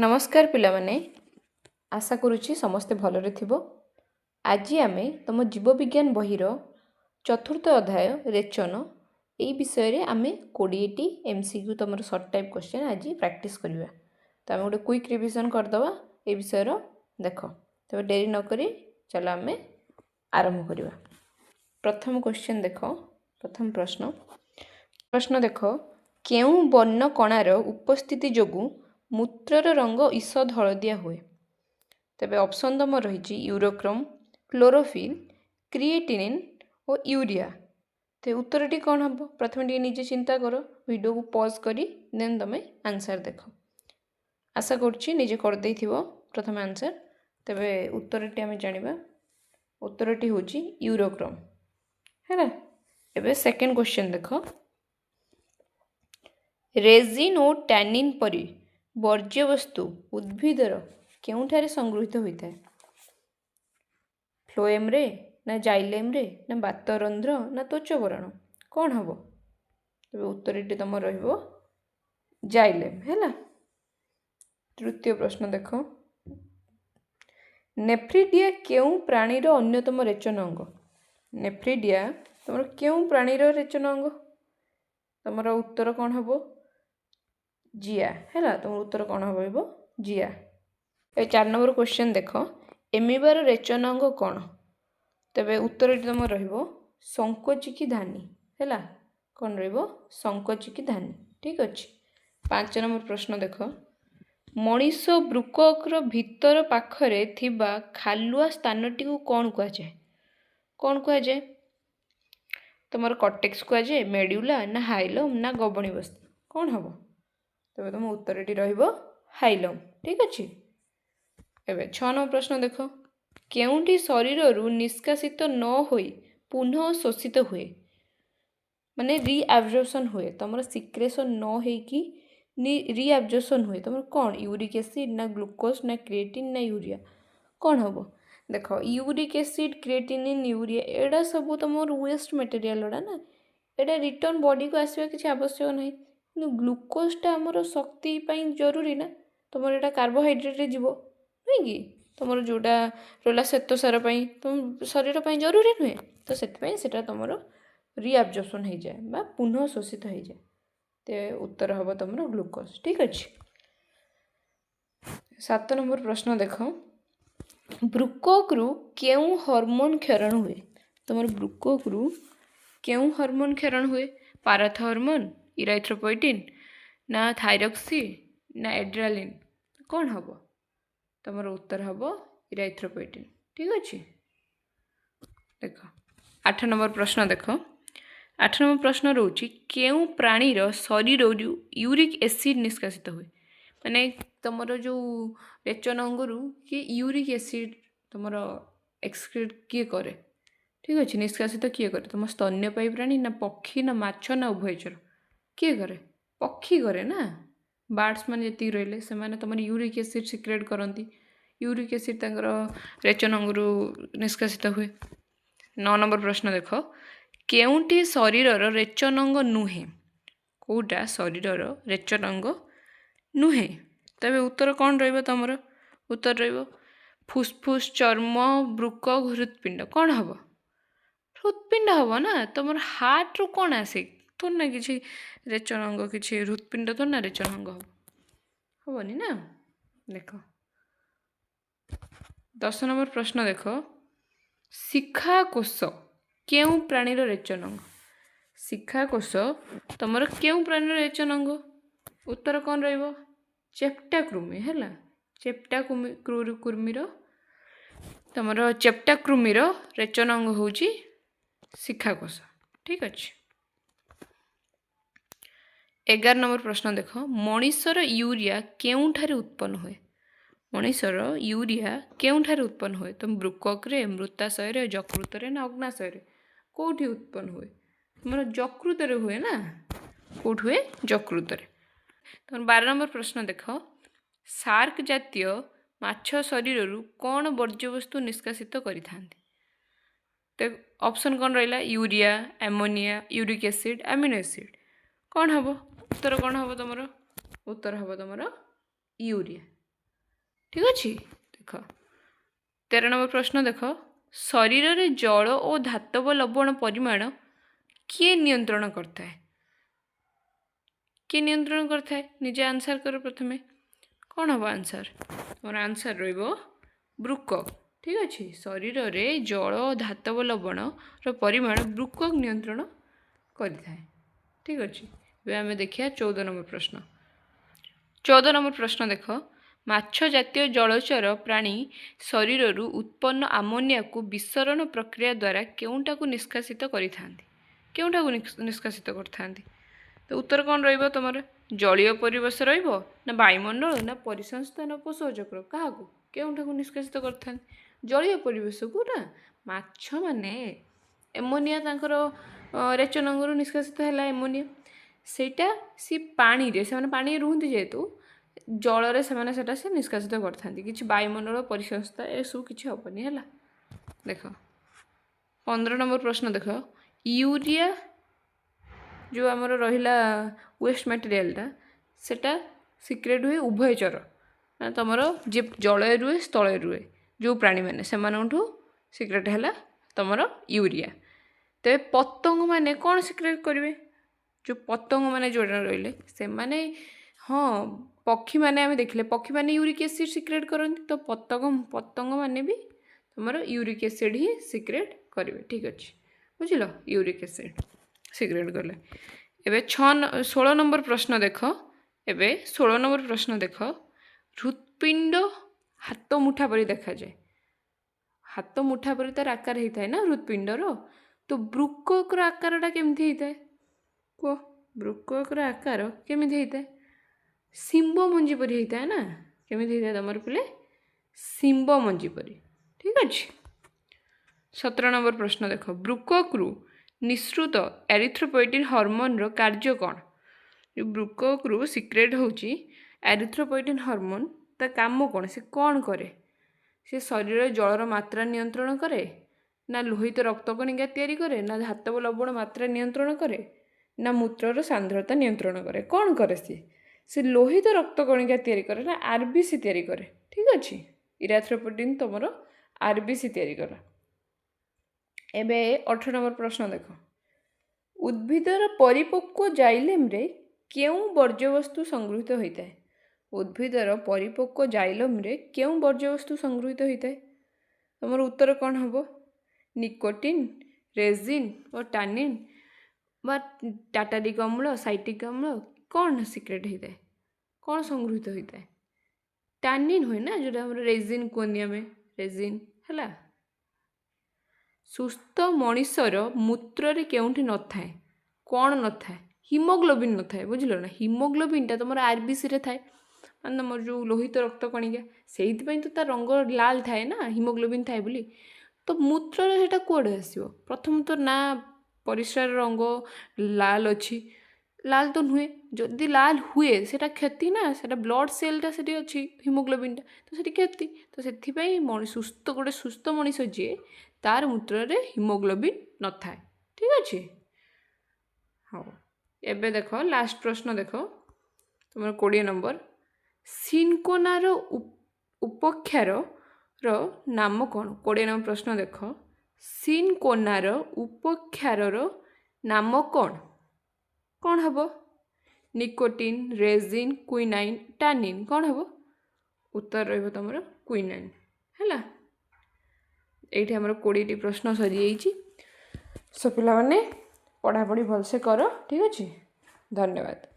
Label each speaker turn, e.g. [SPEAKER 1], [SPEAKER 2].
[SPEAKER 1] नमस्कार पिलामाने आशा करुच्ची समस्ते भलरे थिबो। आज आमे तुम जीवविज्ञान बहिर चतुर्थ अध्याय रेचन यही विषय रे आमे 20टी एमसीक्यू तुम सर्ट टाइप क्वेश्चन आज प्रैक्टिस करवा। तो आम गोटे क्विक रिविजन करदे ये विषय देख। तब डेरी नक चलो आम आरंभ करवा। प्रथम क्वेश्चन देख। प्रथम प्रश्न देख केउ वर्ण कणार उपस्थिति जोगु मूत्रर रंग ईषद हलदिया हुए। तेबे ऑप्शन तुम रही यूरोक्रम, क्लोरोफिल, क्रिएटिनिन और यूरिया। तो उत्तरटी कौन हम? प्रथम टी निजे चिंता कर, वीडियो को पॉज करी देन तुम आंसर देख। आशा करुच्ची निजे करदे प्रथम आंसर। तेबे उत्तरटी आम जानिबा। उत्तरटी होची यूरोक्रम है। एबे सेकंड क्वेश्चन देख। रेजिन और टैनिन परी वर्ज्यवस्तु उद्भिदर केउठारे संगृहीत होता है? फ्लोएम रे ना जाइलेम रे ना बातरंध्र ना त्वचवरण कौन हम? तेज उत्तरटी तुम रहिबो जाइलेम है। तृतीय प्रश्न देख। नेफ्रिडिया केउ प्राणीर अन्यतम रेचन अंग? नेफ्रिडिया तुम केउ प्राणीर रेचन अंग? तुम उत्तर कौन हम? जिया है। तुम उत्तर कौन हम? जिया। ए 4 नंबर क्वेश्चन देख। एमिबार रेचन अंग कौन? तेबे उत्तर तुम रहिबो संकोचिकी धानी है। कौन रहिबो? संकोचिकी धानी। ठीक अच्छे। 5 नंबर प्रश्न देख। मनीष ब्रुकक्र भितर पाखरे थिबा खालुआ स्थानटी को कौन कह जाए? कौन कह जाए? तुम कॉर्टेक्स कह जाए, मेड्यूला ना हाइलम ना गबणी बस्ती कौन हम? तेबे तुम उत्तरटी रहिबो हाइलम। ठीक अच्छे। एबे 6 नंबर प्रश्न देख। केउंटी शरीररू निष्कासित न होई पुनः शोषित हुए माने रीअब्जॉर्प्शन हुए? तुम सिक्रेशन न होइकी रीअब्जॉर्प्शन हुए तुम कौन? यूरिक एसिड ना ग्लूकोज ना क्रिएटिन ना यूरिया कौन हम? देख यूरिक एसिड क्रिएटिनिन यूरिया एडा सब तुम वेस्ट मटेरियल गुड़ा ना, एडा रिटर्न बॉडी को आसवा किसी आवश्यक नहीं। ग्लूकोजटा आमर शक्ति जरूरी ना, तुम एटा कार्बोहाइड्रेट जीव नहीं कि तुम जोटा रहा श्वेतसार तुम शरीर जरूरी नुहे। तो से तुम रीअब्जॉर्प्शन हो जाए पुनः शोषित हो जाए। तो उत्तर हम तुम ग्लूकोज। ठीक अच्छे। 7 नंबर प्रश्न देख। ब्रुकक्रू केउ हार्मोन क्षरण हुए? तुम ब्रुकक्रू केउ हार्मोन क्षरण हुए? पाराथ हार्मोन, इराइथ्रोपोइटिन ना थायरक्सी ना एड्रेनालिन कौन हम? तुम उत्तर हम इराइथ्रोपोइटिन। ठीक अच्छे। देख 8 नंबर प्रश्न देख। 8 नंबर प्रश्न रोची केउ प्राणीर शरीर यूरिक एसिड निष्कासित हुए? माने तुम जो रेचन अंगरू कि यूरिक एसिड तुम एक्सक्रीट किए करे? ठीक अच्छे। निष्कासित किए करे? तुम स्तन्यपायी प्राणी ना पक्षी ना माछ ना उभयचर किए करे? पक्षी करे ना। बार्ड्स मान जी रही से तुम यूरिक एसिड सिक्रेट करती। यूरिक एसिड रेचन अंगरू निष्कासित हुए। 9 नंबर प्रश्न देख। केउंटी शरीरर रेचन अंग नुहे? कौटा शरीरर रेचन अंग नुहे? तबे उत्तर कौन रहिबो तुमर? उत्तर रहिबो फुसफुस, चर्म, ब्रुक, हृत्पिंड कौन हम? हृत्पिंड हम ना। तुम हार्ट रु कौन आसे? तो ना किसी रेचन अंग किसी हृत्पिंड तो ना रेचन अंग हमनी ना। देख 10 नंबर प्रश्न देख। शिखाकोश केउ प्राणीर रेचन अंग? शिखाकोश तुम केउ प्राणीर रेचन अंग? उत्तर कौन रहिबो? चेप्टाकृमि है। चेप्टाकृमिर तुम चेप्टाकृमिर रेचन अंग होची शिखाकोश। ठीक अच्छे। 11 नंबर प्रश्न देख। मनीषर यूरिया केउठारे उत्पन्न हुए? मनीषर यूरिया केउठारे उत्पन्न हुए? तुम ब्रुकक्रे, मृताशय, जकृत ना अग्नाशय कौटी उत्पन्न हुए? तुम जकृत हुए ना। कौट हुए? जकृत। तुम 12 नंबर प्रश्न देख। शार्क जातीय माछ शरीर कौन वर्ज्यवस्तु निष्कासित करिथांती? तो ऑप्शन कौन रहा? Urea, ammonia, uric acid, amino acid कौन हम? उत्तर कौन हम तुम? उत्तर हम तुम यूरिया। ठीक अच्छे। देख 13 नंबर प्रश्न देख शरीर में जल और धातव लवण परिमाण किए नियंत्रण करता है? किए नियंत्रण करता है निजे आंसर कर प्रथमे कौन हम आंसर मोर आंसर ब्रुकक। ठीक अच्छे शरीर में जल और धातव लवण परिमाण ब्रुकक नियंत्रण करें। ठीक अच्छे आम देखिए 14 नंबर प्रश्न। 14 नंबर प्रश्न देख माछ जातीय जलचर प्राणी शरीर उत्पन्न आमोनिया को विसरण प्रक्रिया द्वारा केउटा को निष्कासित केउटा को निष्कासित करथांती? तो उत्तर कौन रहिबो तुमर जलीय परिवेश रहिबो ना वायुमंडल ना परिसंस्थान उपसहचक्र क्या केउटा को निष्कासित करथांती? जलीय परिवेश को ना माछ माने एमोनिया तांकर रेचन अंगरू निष्कासित है एमोनिया सेटा सी पानी रे से पानी रुहंती जेहेतु जल से निष्कासित करथांती किछि वायुमंडल परिसंस्था ए सब किछि हेबनी है। देख 15 नंबर प्रश्न देख यूरिया जो आमर रहिला वेस्ट मटेरियलटा सेटा सिक्रेट हुए उभयचर तुम जे जल रुए स्थल रुए जो प्राणी मैंने से सिक्रेट है तुम यूरिया। तेरे पतंग मैंने कौन सिक्रेट करेंगे जो पतंग मैंने जोड़ा रही से माने हाँ पक्षी मैंने आम देखले पक्षी मैंने यूरिक एसिड सिक्रेट करती तो पतंग मैंने भी तुम यूरिक एसिड ही सिक्रेट करेंगे। ठीक अच्छे बुझल यूरिक एसिड सिक्रेट कले। एबे 16 नंबर प्रश्न देख एबे 16 नंबर प्रश्न देख हृत्पिंड हाथ मुठा परी देखा जाए हाथ मुठा परी तार आकार होता है ना हृत्पिंडर तो ब्रुकक आकारटा केमती होता है कह ब्रुकक आकार केमती होता है शिंब मंजी परी होता है ना केमती होता है तुम पे शिंब मंजी परी। ठीक अच्छे 17 नंबर प्रश्न देख ब्रुकक निःसृत एरिथ्रोपोएटिन हार्मोन रो कार्य कौन? जो ब्रुकक सिक्रेट होची एरिथ्रोपोएटिन हार्मोन ता काम कौन से कौन करे से शरीर जलर मात्रा नियंत्रण करे ना लोहित रक्तकणिका तैयारी करे ना धातव लवण मात्रा नियंत्रण करे ना मूत्रर सांद्रता नियंत्रण करे कौन करे से लोहित रक्तकणिका तैयारी करे ना आरबीसी तैयारी करे। ठीक अच्छे इराथ्रोपोएटिन तुम आरबीसी तैयारी कर। एबे 18 नंबर प्रश्न देख उद्भिदर परिपक्व जाइलेम रे केउ वर्ज्यवस्तु संगृहीत होता है? उद्भिदर परिपक्व जाइलम रे केउ वर्ज्यवस्तु संगृहीत होता है? तुम उत्तर कौन हम निकोटिन रेजिन और टानिन बा टाटारिक अम्ल साइटिक अम्ल कौन सिक्रेट होता है कौन संगृहीत होता है? टानिन हुए ना जो रेजिन कहनी आम रेजिन है। सुस्थ मनीषर मूत्र रे केउठी न थाए कौन न थाए हिमोग्लोबिन न थाए बुझल ना हिमोग्लोबिनटा तुम आरबीसी रे थाए मान तुम जो लोहित रक्तकणिका से तो तार रंग लाल थाए ना हिमोग्लोबिन थाए बोली तो मूत्र रे सेटा कोड़े आसो प्रथम तो ना परिस्रार रंग लाल अच्छी लाल तो नुहे जदि लाल हुए सेटा क्षति ना सेटा ब्लड सेलटा से अच्छी हिमोग्लोबिनटा तो से क्षति तो से सुस्थ गोटे सुस्थ मनीष जी तार मूत्र रे हिमोग्लोबिन न थाए। ठीक अच्छे हाँ एबे देख लास्ट प्रश्न देख तुम 20 नंबर सिनकोनार उपक्षार नाम कौन? 20 नंबर प्रश्न देख सिनकोनार उपक्षार नाम कौन कौन हम निकोटिन रेजिन क्विनाइन टानिन कौन हम उत्तर रहिबो तुम क्विनाइन है। ये आमर 20टी प्रश्न सरी जाइए सो पिला माने पढ़ापढ़ी भलसे कर। ठीक अच्छे धन्यवाद।